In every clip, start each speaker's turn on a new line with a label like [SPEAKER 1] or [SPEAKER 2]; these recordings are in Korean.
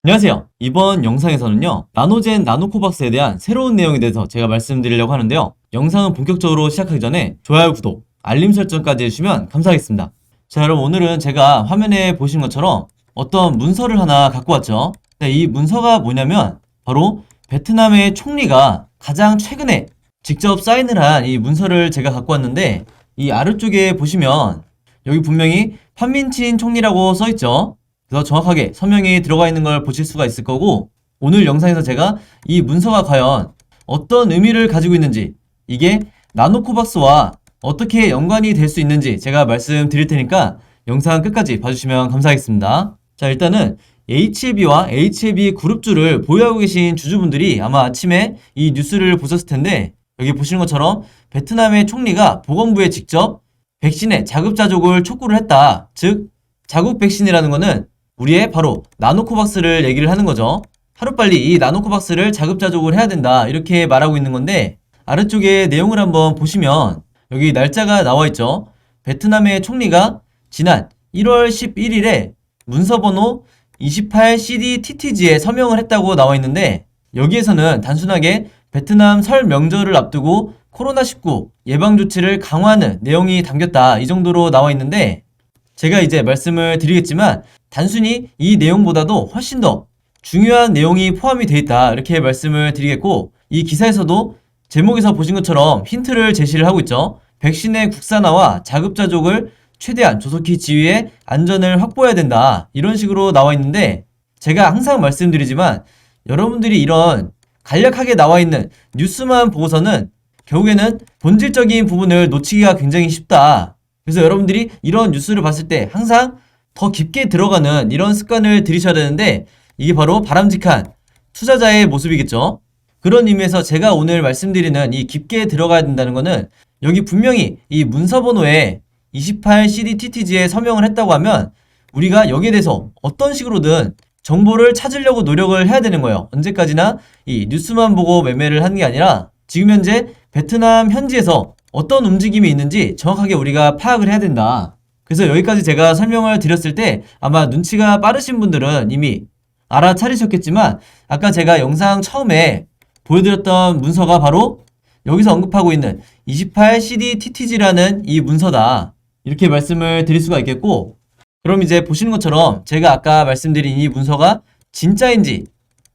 [SPEAKER 1] 안녕하세요. 이번 영상에서는요, 나노젠 나노코박스에 대한 새로운 내용에 대해서 제가 말씀드리려고 하는데요. 영상은 본격적으로 시작하기 전에 좋아요, 구독, 알림 설정까지 해주시면 감사하겠습니다. 자, 여러분 오늘은 제가 화면에 보신 것처럼 어떤 문서를 하나 갖고 왔죠. 네, 이 문서가 뭐냐면 바로 베트남의 총리가 가장 최근에 직접 사인을 한 이 문서를 제가 갖고 왔는데, 이 아래쪽에 보시면 여기 분명히 판민친 총리라고 써있죠. 그래서 정확하게 서명이 들어가 있는 걸 보실 수가 있을 거고, 오늘 영상에서 제가 이 문서가 과연 어떤 의미를 가지고 있는지, 이게 나노코박스와 어떻게 연관이 될 수 있는지 제가 말씀드릴 테니까 영상 끝까지 봐주시면 감사하겠습니다. 자, 일단은 HLB와 HLB 그룹주를 보유하고 계신 주주분들이 아마 아침에 이 뉴스를 보셨을 텐데, 여기 보시는 것처럼 베트남의 총리가 보건부에 직접 백신의 자급자족을 촉구를 했다. 즉 자국 백신이라는 거는 우리의 바로 나노코박스를 얘기를 하는 거죠. 하루빨리 이 나노코박스를 자급자족을 해야 된다, 이렇게 말하고 있는 건데, 아래쪽에 내용을 한번 보시면 여기 날짜가 나와 있죠. 베트남의 총리가 지난 1월 11일에 문서번호 28CDTTG에 서명을 했다고 나와 있는데, 여기에서는 단순하게 베트남 설 명절을 앞두고 코로나19 예방 조치를 강화하는 내용이 담겼다, 이 정도로 나와 있는데, 제가 이제 말씀을 드리겠지만 단순히 이 내용보다도 훨씬 더 중요한 내용이 포함이 되어 있다, 이렇게 말씀을 드리겠고, 이 기사에서도 제목에서 보신 것처럼 힌트를 제시를 하고 있죠. 백신의 국산화와 자급자족을 최대한 조속히 지휘해 안전을 확보해야 된다, 이런 식으로 나와 있는데, 제가 항상 말씀드리지만 여러분들이 이런 간략하게 나와 있는 뉴스만 보고서는 결국에는 본질적인 부분을 놓치기가 굉장히 쉽다. 그래서 여러분들이 이런 뉴스를 봤을 때 항상 더 깊게 들어가는 이런 습관을 들이셔야 되는데, 이게 바로 바람직한 투자자의 모습이겠죠. 그런 의미에서 제가 오늘 말씀드리는 이 깊게 들어가야 된다는 거는, 여기 분명히 이 문서번호에 28CDTTG에 서명을 했다고 하면 우리가 여기에 대해서 어떤 식으로든 정보를 찾으려고 노력을 해야 되는 거예요. 언제까지나 이 뉴스만 보고 매매를 하는 게 아니라 지금 현재 베트남 현지에서 어떤 움직임이 있는지 정확하게 우리가 파악을 해야 된다. 그래서 여기까지 제가 설명을 드렸을 때 아마 눈치가 빠르신 분들은 이미 알아차리셨겠지만, 아까 제가 영상 처음에 보여드렸던 문서가 바로 여기서 언급하고 있는 28CDTTG라는 이 문서다, 이렇게 말씀을 드릴 수가 있겠고, 그럼 이제 보시는 것처럼 제가 아까 말씀드린 이 문서가 진짜인지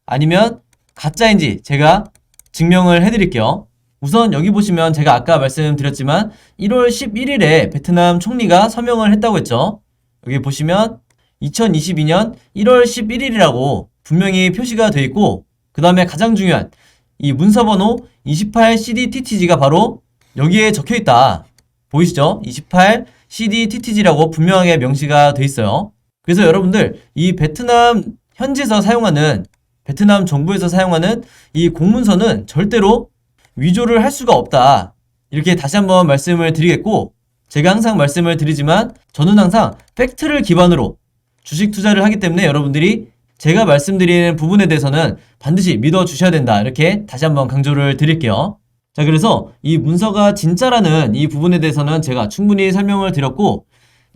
[SPEAKER 1] 아니면 가짜인지 제가 증명을 해드릴게요. 우선 여기 보시면 제가 아까 말씀드렸지만 1월 11일에 베트남 총리가 서명을 했다고 했죠. 여기 보시면 2022년 1월 11일이라고 분명히 표시가 되어 있고, 그 다음에 가장 중요한 이 문서번호 28CDTTG가 바로 여기에 적혀 있다. 보이시죠? 28CDTTG라고 분명하게 명시가 되어 있어요. 그래서 여러분들 이 베트남 현지에서 사용하는, 베트남 정부에서 사용하는 이 공문서는 절대로 위조를 할 수가 없다, 이렇게 다시 한번 말씀을 드리겠고, 제가 항상 말씀을 드리지만 저는 항상 팩트를 기반으로 주식 투자를 하기 때문에 여러분들이 제가 말씀드리는 부분에 대해서는 반드시 믿어주셔야 된다, 이렇게 다시 한번 강조를 드릴게요. 자, 그래서 이 문서가 진짜라는 이 부분에 대해서는 제가 충분히 설명을 드렸고,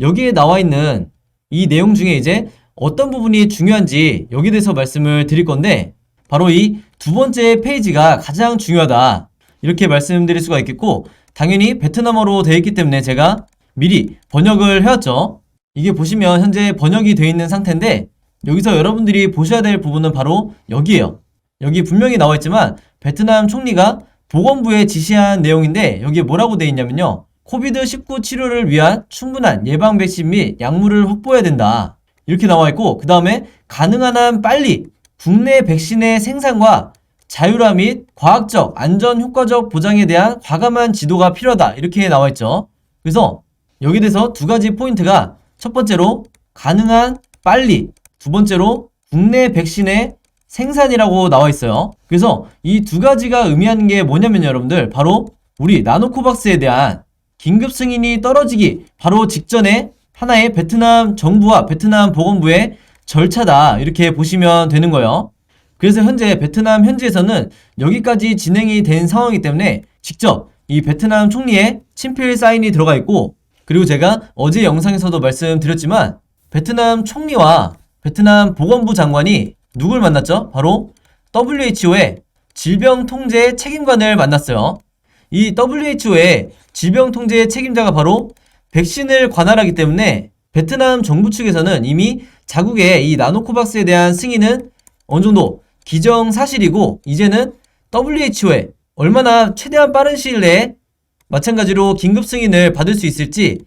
[SPEAKER 1] 여기에 나와 있는 이 내용 중에 이제 어떤 부분이 중요한지 여기에 대해서 말씀을 드릴 건데, 바로 이 두 번째 페이지가 가장 중요하다, 이렇게 말씀드릴 수가 있겠고, 당연히 베트남어로 되어 있기 때문에 제가 미리 번역을 해왔죠. 이게 보시면 현재 번역이 되어 있는 상태인데, 여기서 여러분들이 보셔야 될 부분은 바로 여기에요. 여기 분명히 나와 있지만 베트남 총리가 보건부에 지시한 내용인데, 여기에 뭐라고 되어 있냐면요, 코비드19 치료를 위한 충분한 예방 백신 및 약물을 확보해야 된다, 이렇게 나와 있고, 그 다음에 가능한 한 빨리 국내 백신의 생산과 자율화 및 과학적 안전 효과적 보장에 대한 과감한 지도가 필요하다, 이렇게 나와 있죠. 그래서 여기에 대해서 두 가지 포인트가, 첫 번째로 가능한 빨리, 두 번째로 국내 백신의 생산이라고 나와 있어요. 그래서 이 두 가지가 의미하는 게 뭐냐면 여러분들, 바로 우리 나노코박스에 대한 긴급 승인이 떨어지기 바로 직전에 하나의 베트남 정부와 베트남 보건부의 절차다, 이렇게 보시면 되는 거예요. 그래서 현재 베트남 현지에서는 여기까지 진행이 된 상황이기 때문에 직접 이 베트남 총리의 친필 사인이 들어가 있고, 그리고 제가 어제 영상에서도 말씀드렸지만 베트남 총리와 베트남 보건부 장관이 누굴 만났죠? 바로 WHO의 질병통제 책임관을 만났어요. 이 WHO의 질병통제 책임자가 바로 백신을 관할하기 때문에 베트남 정부 측에서는 이미 자국의 이 나노코박스에 대한 승인은 어느 정도 기정사실이고, 이제는 WHO에 얼마나 최대한 빠른 시일 내에 마찬가지로 긴급 승인을 받을 수 있을지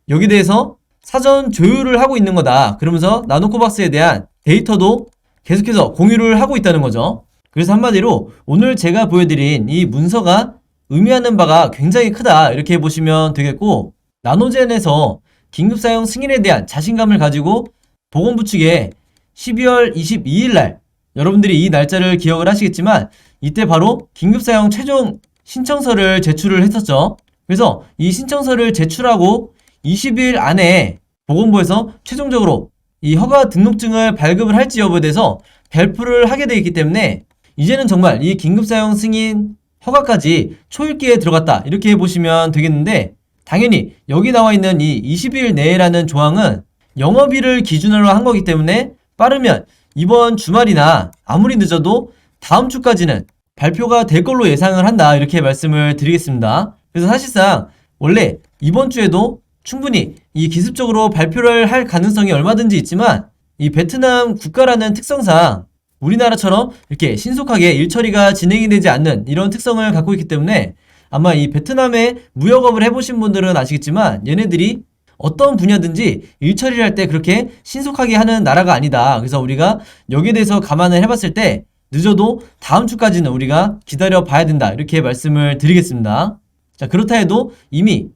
[SPEAKER 1] 여기에 대해서 사전 조율을 하고 있는 거다. 그러면서 나노코박스에 대한 데이터도 계속해서 공유를 하고 있다는 거죠. 그래서 한마디로 오늘 제가 보여드린 이 문서가 의미하는 바가 굉장히 크다, 이렇게 보시면 되겠고, 나노젠에서 긴급사용 승인에 대한 자신감을 가지고 보건부 측에 12월 22일 날, 여러분들이 이 날짜를 기억을 하시겠지만 이때 바로 긴급사용 최종 신청서를 제출을 했었죠. 그래서 이 신청서를 제출하고 20일 안에 보건부에서 최종적으로 이 허가 등록증을 발급을 할지 여부에 대해서 발표를 하게 되어 있기 때문에 이제는 정말 이 긴급사용 승인 허가까지 초읽기에 들어갔다, 이렇게 보시면 되겠는데, 당연히 여기 나와 있는 이 20일 내라는 조항은 영업일을 기준으로 한 거기 때문에 빠르면 이번 주말이나 아무리 늦어도 다음 주까지는 발표가 될 걸로 예상을 한다, 이렇게 말씀을 드리겠습니다. 그래서 사실상 원래 이번 주에도 충분히 이 기습적으로 발표를 할 가능성이 얼마든지 있지만, 이 베트남 국가라는 특성상 우리나라처럼 이렇게 신속하게 일처리가 진행이 되지 않는 이런 특성을 갖고 있기 때문에 아마 이 베트남에 무역업을 해보신 분들은 아시겠지만 얘네들이 어떤 분야든지 일처리를 할 때 그렇게 신속하게 하는 나라가 아니다. 그래서 우리가 여기에 대해서 감안을 해봤을 때 늦어도 다음 주까지는 우리가 기다려 봐야 된다, 이렇게 말씀을 드리겠습니다. 자, 그렇다 해도 이미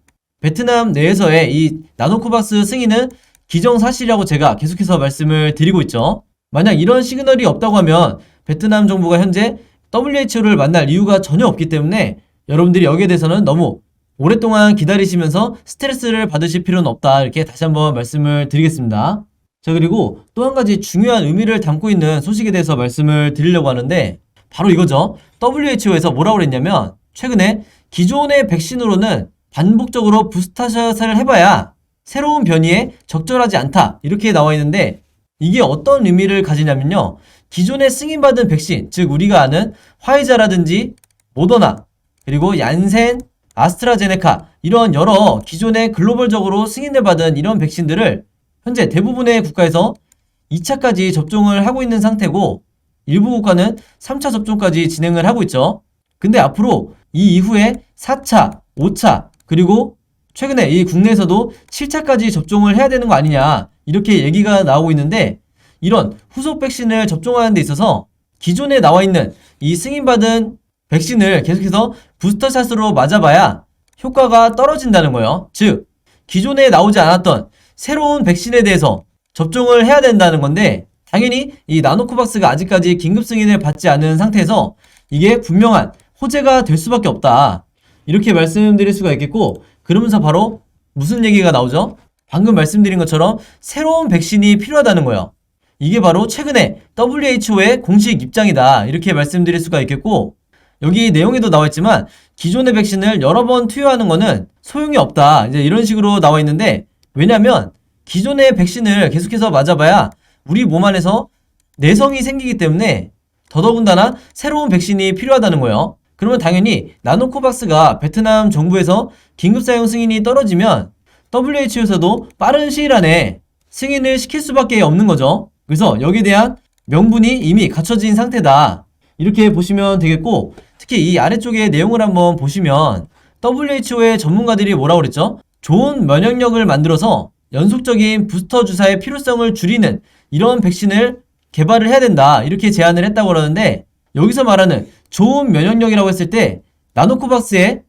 [SPEAKER 1] 베트남 내에서의 이 나노코박스 승인은 기정사실이라고 제가 계속해서 말씀을 드리고 있죠. 만약 이런 시그널이 없다고 하면 베트남 정부가 현재 WHO를 만날 이유가 전혀 없기 때문에 여러분들이 여기에 대해서는 너무 오랫동안 기다리시면서 스트레스를 받으실 필요는 없다, 이렇게 다시 한번 말씀을 드리겠습니다. 자, 그리고 또 한 가지 중요한 의미를 담고 있는 소식에 대해서 말씀을 드리려고 하는데 바로 이거죠. WHO에서 뭐라고 그랬냐면 최근에 기존의 백신으로는 반복적으로 부스터샷을 해봐야 새로운 변이에 적절하지 않다, 이렇게 나와 있는데 이게 어떤 의미를 가지냐면요, 기존에 승인받은 백신, 즉 우리가 아는 화이자라든지 모더나, 그리고 얀센, 아스트라제네카, 이런 여러 기존에 글로벌적으로 승인을 받은 이런 백신들을 현재 대부분의 국가에서 2차까지 접종을 하고 있는 상태고, 일부 국가는 3차 접종까지 진행을 하고 있죠. 근데 앞으로 이 이후에 4차, 5차, 그리고 최근에 이 국내에서도 7차까지 접종을 해야 되는 거 아니냐, 이렇게 얘기가 나오고 있는데, 이런 후속 백신을 접종하는 데 있어서 기존에 나와 있는 이 승인받은 백신을 계속해서 부스터샷으로 맞아봐야 효과가 떨어진다는 거예요. 즉 기존에 나오지 않았던 새로운 백신에 대해서 접종을 해야 된다는 건데, 당연히 이 나노코박스가 아직까지 긴급 승인을 받지 않은 상태에서 이게 분명한 호재가 될 수밖에 없다, 이렇게 말씀드릴 수가 있겠고, 그러면서 바로 무슨 얘기가 나오죠? 방금 말씀드린 것처럼 새로운 백신이 필요하다는 거예요. 이게 바로 최근에 WHO의 공식 입장이다, 이렇게 말씀드릴 수가 있겠고, 여기 내용에도 나와 있지만 기존의 백신을 여러 번 투여하는 거는 소용이 없다, 이제 이런 식으로 나와 있는데, 왜냐면 기존의 백신을 계속해서 맞아봐야 우리 몸 안에서 내성이 생기기 때문에 더더군다나 새로운 백신이 필요하다는 거예요. 그러면 당연히 나노코박스가 베트남 정부에서 긴급사용 승인이 떨어지면 WHO에서도 빠른 시일 안에 승인을 시킬 수밖에 없는 거죠. 그래서 여기에 대한 명분이 이미 갖춰진 상태다, 이렇게 보시면 되겠고, 특히 이 아래쪽에 내용을 한번 보시면 WHO의 전문가들이 뭐라고 그랬죠? 좋은 면역력을 만들어서 연속적인 부스터 주사의 필요성을 줄이는 이런 백신을 개발을 해야 된다, 이렇게 제안을 했다고 그러는데, 여기서 말하는 좋은 면역력이라고 했을 때 나노코박스의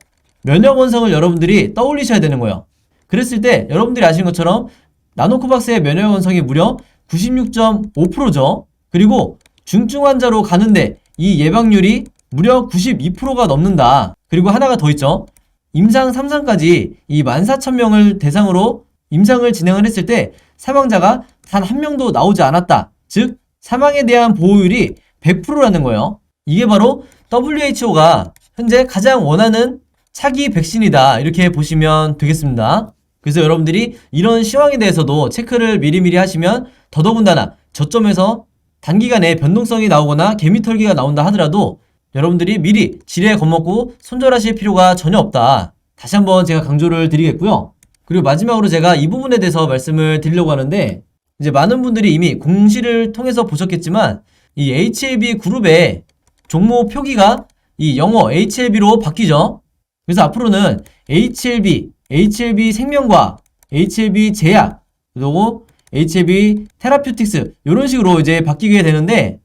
[SPEAKER 1] 면역 원성을 여러분들이 떠올리셔야 되는 거예요. 그랬을 때 여러분들이 아시는 것처럼 나노코박스의 면역 원성이 무려 96.5%죠. 그리고 중증 환자로 가는데 이 예방률이 무려 92%가 넘는다. 그리고 하나가 더 있죠. 임상 3상까지 이 14,000명을 대상으로 임상을 진행을 했을 때 사망자가 단 한 명도 나오지 않았다. 즉 사망에 대한 보호율이 100%라는 거예요. 이게 바로 WHO가 현재 가장 원하는 차기 백신이다, 이렇게 보시면 되겠습니다. 그래서 여러분들이 이런 시황에 대해서도 체크를 미리미리 하시면 더더군다나 저점에서 단기간에 변동성이 나오거나 개미털기가 나온다 하더라도 여러분들이 미리 지레 겁먹고 손절하실 필요가 전혀 없다. 다시 한번 제가 강조를 드리겠고요. 그리고 마지막으로 제가 이 부분에 대해서 말씀을 드리려고 하는데, 이제 많은 분들이 이미 공시를 통해서 보셨겠지만 이 HLB 그룹의 종목 표기가 이 영어 HLB로 바뀌죠. 그래서 앞으로는 HLB, HLB 생명과학, HLB 제약, 그리고 HLB 테라퓨틱스 이런 식으로 이제 바뀌게 되는데,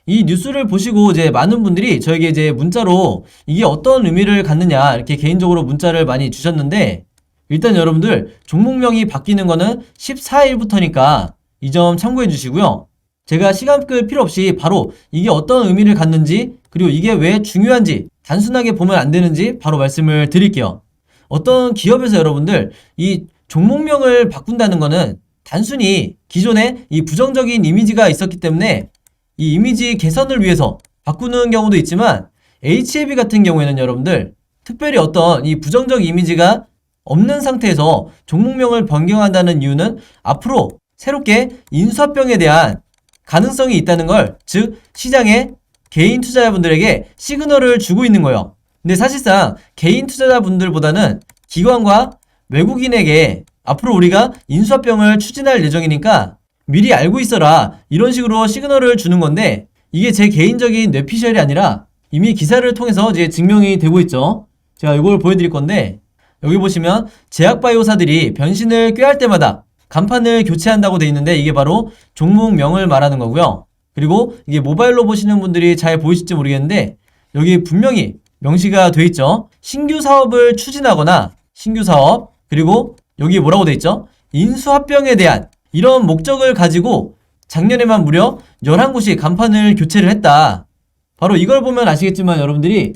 [SPEAKER 1] 이 뉴스를 보시고 이제 많은 분들이 저에게 이제 문자로 이게 어떤 의미를 갖느냐 이렇게 개인적으로 문자를 많이 주셨는데, 일단 여러분들 종목명이 바뀌는 거는 14일부터니까 이 점 참고해 주시고요. 제가 시간 끌 필요 없이 바로 이게 어떤 의미를 갖는지, 그리고 이게 왜 중요한지 단순하게 보면 안 되는지 바로 말씀을 드릴게요. 어떤 기업에서 여러분들 이 종목명을 바꾼다는 거는 단순히 기존에 이 부정적인 이미지가 있었기 때문에 이 이미지 개선을 위해서 바꾸는 경우도 있지만, HLB 같은 경우에는 여러분들 특별히 어떤 이 부정적 이미지가 없는 상태에서 종목명을 변경한다는 이유는 앞으로 새롭게 인수합병에 대한 가능성이 있다는 걸, 즉 시장에 개인 투자자분들에게 시그널을 주고 있는 거예요. 근데 사실상 개인 투자자분들보다는 기관과 외국인에게 앞으로 우리가 인수합병을 추진할 예정이니까 미리 알고 있어라 이런 식으로 시그널을 주는 건데, 이게 제 개인적인 뇌피셜이 아니라 이미 기사를 통해서 이제 증명이 되고 있죠. 제가 이걸 보여드릴 건데, 여기 보시면 제약바이오사들이 변신을 꾀할 때마다 간판을 교체한다고 돼 있는데, 이게 바로 종목명을 말하는 거고요. 그리고 이게 모바일로 보시는 분들이 잘 보이실지 모르겠는데 여기 분명히 명시가 돼 있죠. 신규 사업을 추진하거나 신규 사업, 그리고 여기 뭐라고 돼 있죠? 인수합병에 대한 이런 목적을 가지고 작년에만 무려 11곳이 간판을 교체를 했다. 바로 이걸 보면 아시겠지만 여러분들이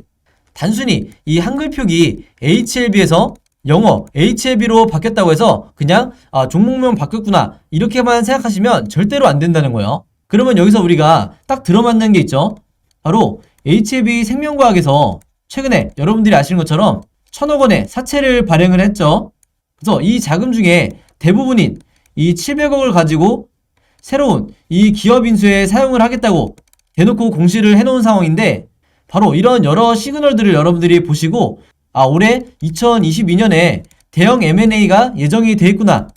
[SPEAKER 1] 단순히 이 한글 표기 HLB에서 영어 HLB로 바뀌었다고 해서 그냥 종목명 바뀌었구나 이렇게만 생각하시면 절대로 안 된다는 거예요. 그러면 여기서 우리가 딱 들어맞는 게 있죠. 바로 HLB 생명과학에서 최근에 여러분들이 아시는 것처럼 1,000억 원의 사채를 발행을 했죠. 그래서 이 자금 중에 대부분인 이 700억을 가지고 새로운 이 기업 인수에 사용을 하겠다고 대놓고 공시를 해놓은 상황인데, 바로 이런 여러 시그널들을 여러분들이 보시고 올해 2022년에 대형 M&A가 예정이 돼 있구나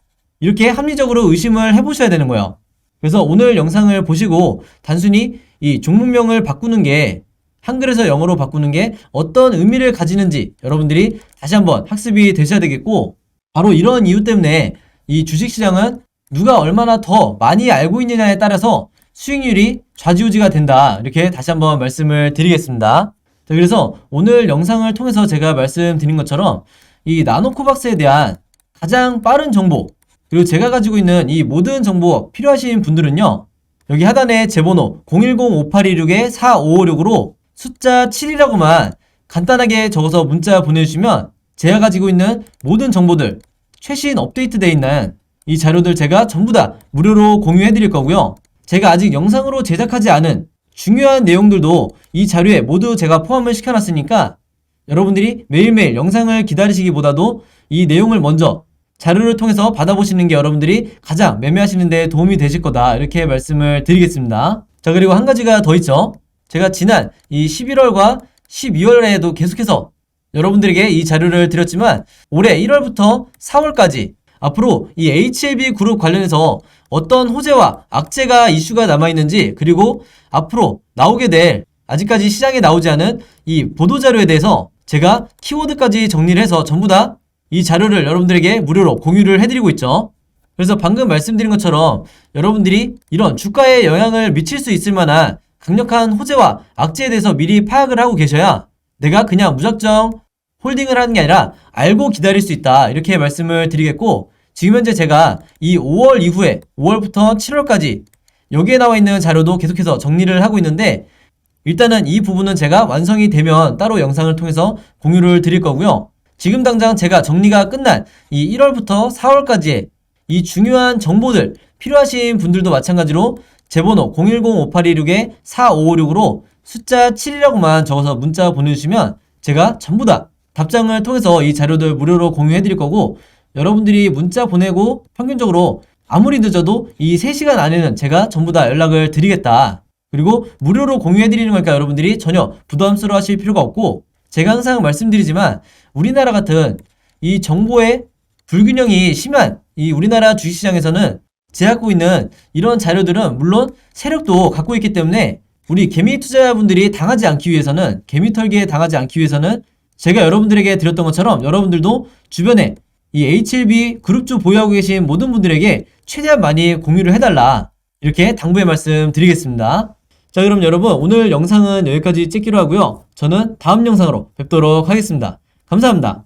[SPEAKER 1] 이렇게 합리적으로 의심을 해보셔야 되는 거예요. 그래서 오늘 영상을 보시고 단순히 이 종목명을 바꾸는 게, 한글에서 영어로 바꾸는 게 어떤 의미를 가지는지 여러분들이 다시 한번 학습이 되셔야 되겠고, 바로 이런 이유 때문에 이 주식시장은 누가 얼마나 더 많이 알고 있느냐에 따라서 수익률이 좌지우지가 된다 이렇게 다시 한번 말씀을 드리겠습니다. 자, 그래서 오늘 영상을 통해서 제가 말씀드린 것처럼 이 나노코박스에 대한 가장 빠른 정보, 그리고 제가 가지고 있는 이 모든 정보 필요하신 분들은요, 여기 하단에 제 번호 010-5826-4556으로 숫자 7이라고만 간단하게 적어서 문자 보내주시면 제가 가지고 있는 모든 정보들, 최신 업데이트되어 있는 이 자료들 제가 전부 다 무료로 공유해 드릴 거고요. 제가 아직 영상으로 제작하지 않은 중요한 내용들도 이 자료에 모두 제가 포함을 시켜놨으니까 여러분들이 매일매일 영상을 기다리시기보다도 이 내용을 먼저 자료를 통해서 받아보시는 게 여러분들이 가장 매매하시는 데 도움이 되실 거다 이렇게 말씀을 드리겠습니다. 자, 그리고 한 가지가 더 있죠. 제가 지난 이 11월과 12월에도 계속해서 여러분들에게 이 자료를 드렸지만 올해 1월부터 4월까지 앞으로 이 HLB 그룹 관련해서 어떤 호재와 악재가 이슈가 남아있는지, 그리고 앞으로 나오게 될 아직까지 시장에 나오지 않은 이 보도자료에 대해서 제가 키워드까지 정리를 해서 전부 다 이 자료를 여러분들에게 무료로 공유를 해드리고 있죠. 그래서 방금 말씀드린 것처럼 여러분들이 이런 주가에 영향을 미칠 수 있을 만한 강력한 호재와 악재에 대해서 미리 파악을 하고 계셔야 내가 그냥 무작정 홀딩을 하는 게 아니라 알고 기다릴 수 있다 이렇게 말씀을 드리겠고, 지금 현재 제가 이 5월 이후에 5월부터 7월까지 여기에 나와 있는 자료도 계속해서 정리를 하고 있는데, 일단은 이 부분은 제가 완성이 되면 따로 영상을 통해서 공유를 드릴 거고요. 지금 당장 제가 정리가 끝난 이 1월부터 4월까지의 이 중요한 정보들 필요하신 분들도 마찬가지로 제 번호 010-5826-4556으로 숫자 7이라고만 적어서 문자 보내주시면 제가 전부 다 답장을 통해서 이 자료들 무료로 공유해 드릴 거고, 여러분들이 문자 보내고 평균적으로 아무리 늦어도 이 3시간 안에는 제가 전부 다 연락을 드리겠다. 그리고 무료로 공유해드리는 거니까 여러분들이 전혀 부담스러워 하실 필요가 없고, 제가 항상 말씀드리지만 우리나라 같은 이 정보의 불균형이 심한 이 우리나라 주식시장에서는 제가 갖고 있는 이런 자료들은 물론 세력도 갖고 있기 때문에 우리 개미 투자자분들이 당하지 않기 위해서는, 개미 털기에 당하지 않기 위해서는 제가 여러분들에게 드렸던 것처럼 여러분들도 주변에 이 HLB 그룹주 보유하고 계신 모든 분들에게 최대한 많이 공유를 해달라, 이렇게 당부의 말씀 드리겠습니다. 자, 그럼 여러분 오늘 영상은 여기까지 찍기로 하고요. 저는 다음 영상으로 뵙도록 하겠습니다. 감사합니다.